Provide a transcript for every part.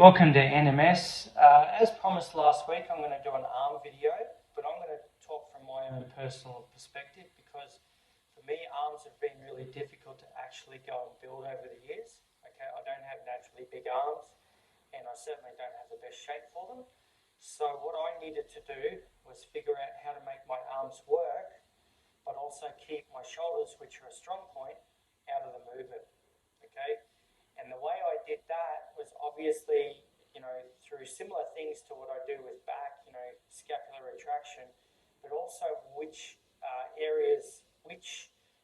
Welcome to NMS. As promised last week, I'm going to do an arm video, but I'm going to talk from my own personal perspective because for me, arms have been really difficult to actually go and build over the years. Okay, I don't have naturally big arms, and I certainly don't have the best shape for them. So what I needed to do was figure out how to make my arms work, but also keep my shoulders, which are a strong point, out of the movement. Okay. And the way I did that was obviously, through similar things to what I do with back, scapular retraction, but also which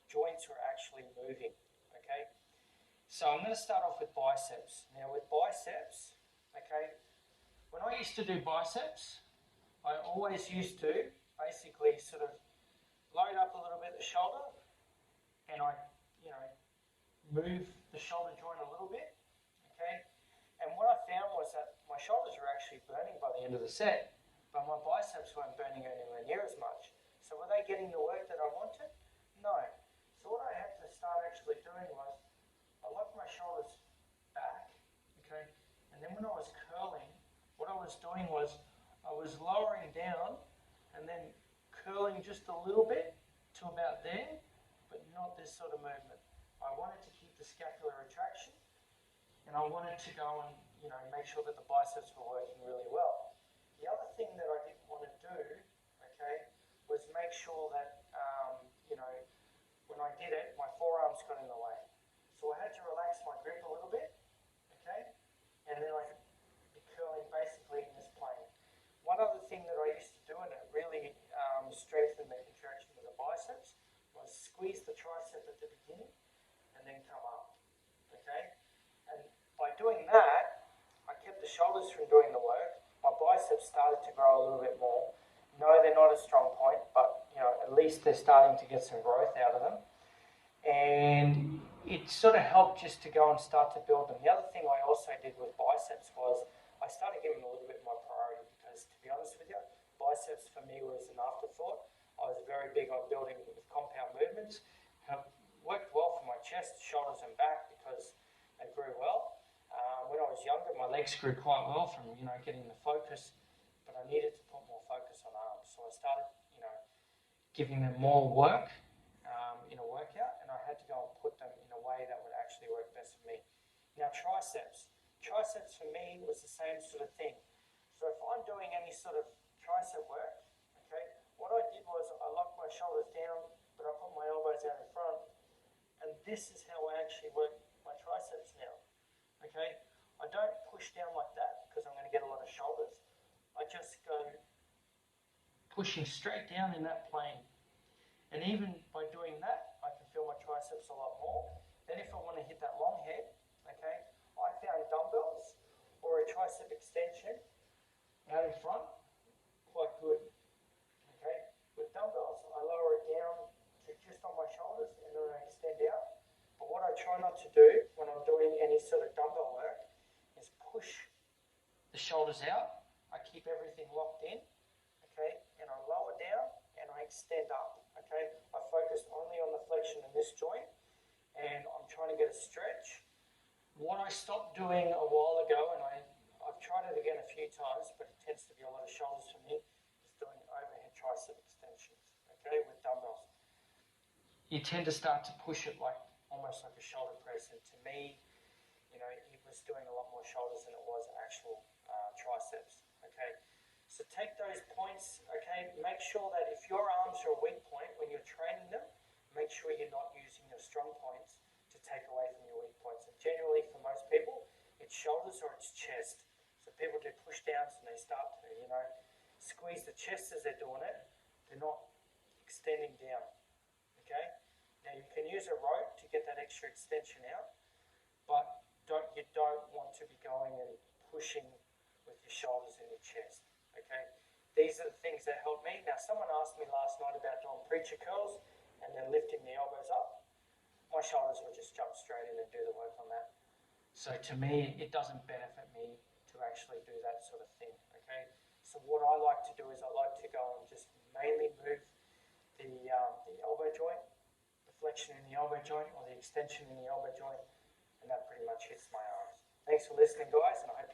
joints are actually moving, okay? So I'm going to start off with biceps. Now with biceps, okay, when I used to do biceps, I always used to basically sort of load up a little bit the shoulder and I, move the shoulder joint a little bit, okay? And what I found was that my shoulders were actually burning by the end of the set, but my biceps weren't burning anywhere near as much. So were they getting the work that I wanted? No. So what I had to start actually doing was, I locked my shoulders back, okay? And then when I was curling, what I was doing was, I was lowering down and then curling just a little bit to about there, but not this sort of movement. I wanted to keep the scapular retraction, and I wanted to go and make sure that the biceps were working really well. The other thing that I didn't want to do, okay, was make sure that when I did it, my forearms got in the way. So I had to relax my grip a little bit, okay, and then I could be curling basically in this plane. One other thing that I used to do, and it really strengthened the contraction of the biceps, was squeeze the tricep at the beginning and then come up, okay? And by doing that, I kept the shoulders from doing the work. My biceps started to grow a little bit more. No, they're not a strong point, but at least they're starting to get some growth out of them. And it sort of helped just to go and start to build them. The other thing I also did with biceps was I started giving them a little bit more priority because, to be honest with you, biceps for me was an afterthought. I was very big on building with compound movements. Worked well for my chest, shoulders and back because they grew well. When I was younger, my legs grew quite well from, getting the focus, but I needed to put more focus on arms. So I started, giving them more work in a workout, and I had to go and put them in a way that would actually work best for me. Now triceps. Triceps for me was the same sort of thing. So if I'm doing any sort of tricep work, okay, what I did was I locked my shoulders down, but I put my elbows out in front, and this is how I actually work my triceps now, okay? I don't push down like that because I'm going to get a lot of shoulders. I just go pushing straight down in that plane. And even by doing that, I can feel my triceps a lot more. Then if I want to hit that long head, okay, I found dumbbells or a tricep extension out in front, quite good, okay? With dumbbells, I lower it down to just on my shoulders and then I extend out. But what I try not to do when I'm doing any sort of dumbbell work is push the shoulders out. I keep everything locked in, okay, and I lower down and I extend up, okay. I focus only on the flexion in this joint and I'm trying to get a stretch. What I stopped doing a while ago, and I've tried it again a few times, but it tends to be a lot of shoulders for me, is doing overhead tricep extensions, okay, with dumbbells. You tend to start to push it like almost like a shoulder press, and to me, it was doing a lot more shoulders than it was actual triceps, okay. So take those points, okay, make sure that if your arms are a weak point when you're training them, make sure you're not using your strong points to take away from your weak points. And generally for most people, it's shoulders or it's chest. So people do push downs and they start to, squeeze the chest as they're doing it. They're not extending down, okay. Now you can use a rope to get that extra extension out, but you don't want to be going and pushing with your shoulders and your chest, okay? These are the things that help me. Now someone asked me last night about doing preacher curls and then lifting the elbows up. My shoulders will just jump straight in and do the work on that. So to me, it doesn't benefit me to actually do that sort of thing, okay? So what I like to do is I like to go and just mainly move the elbow joint, the flexion in the elbow joint or the extension in the elbow joint, and that pretty much hits my arms. Thanks for listening, guys, and I hope